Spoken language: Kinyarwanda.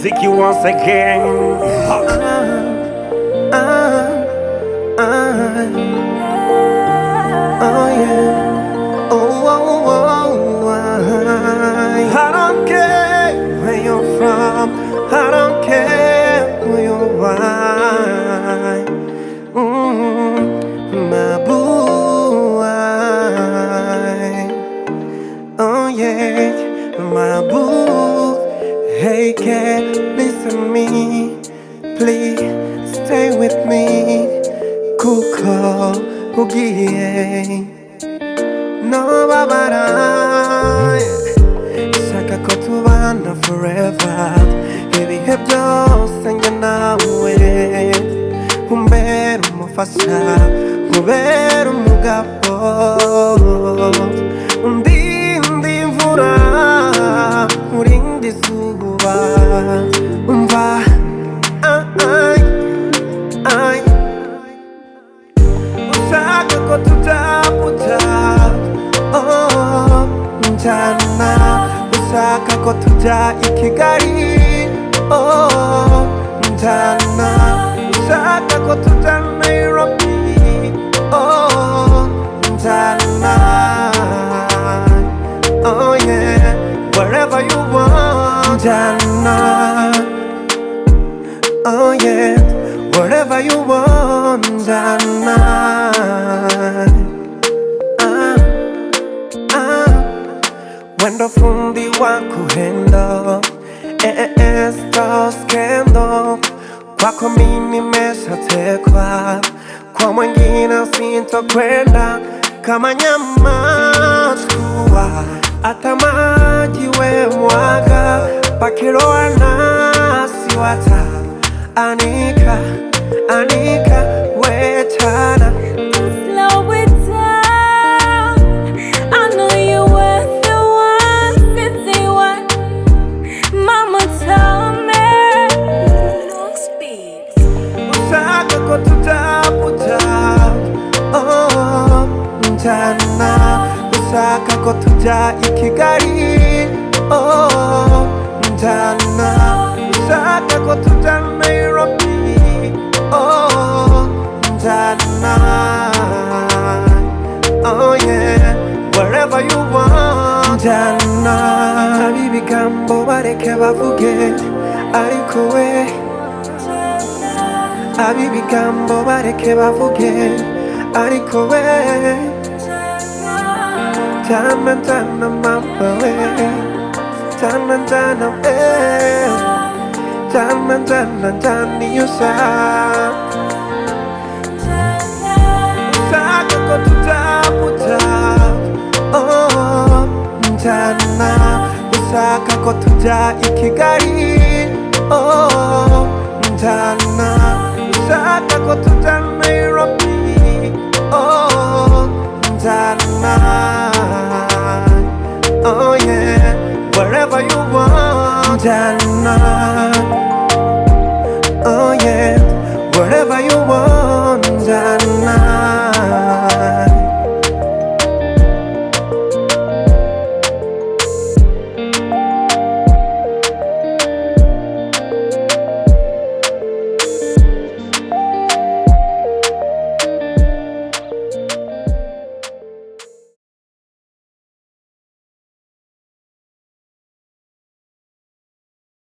Ziki once again. Oh yeah. I don't care where you're from. I don't care who you're why. My boo. Oh yeah, my boo. Hey cat, listen to me. Please stay with me. Kuko ugiye. No babara. Shaka ko tubana forever. Ibihe byose njye nawe. Umbera umufasha, nkubera umugabo. Undinde imvura, urinde izuba. Umva, ushaka ko tutaputa. Oh, njyana. Ushaka ko tujya i Kigali. Oh, njyana. Ushaka ko tujya Nairobi. Oh, njyana. Oh yeah, wherever you want, njyana. Oh yeah, wherever you want, njyana. Wendo fundi wa kuhendo, esto skendo. Kwako mimi nimeshatekwa, kwa mwingine sintokwenda. Kama nyama chukua, hata maji we mwaga. Pakiroa nasi wata, anika, anika we chana. Slow it down. I know you were the one since one. Mama told me. Long speed. Ushaka ko tutaputa. Oh, njyana. Ushaka ko tujya i Kigali. Oh, njyana. Ushaka ko tujya Nairobi. Oh, njyana. Oh yeah, wherever you want, njyana. Abibigambo bareke bavuge, ariko we. Abibigambo bareke bavuge, ariko we. Jana jana mama we, jana jana we, jana jana jana yusa. Ushaka ko tutaputa. Oh, njyana. Ushaka ko tujya i Kigali. Oh, njyana. Ushaka ko tujya Nairobi. Oh, njyana. Oh yeah, wherever you want, njyana.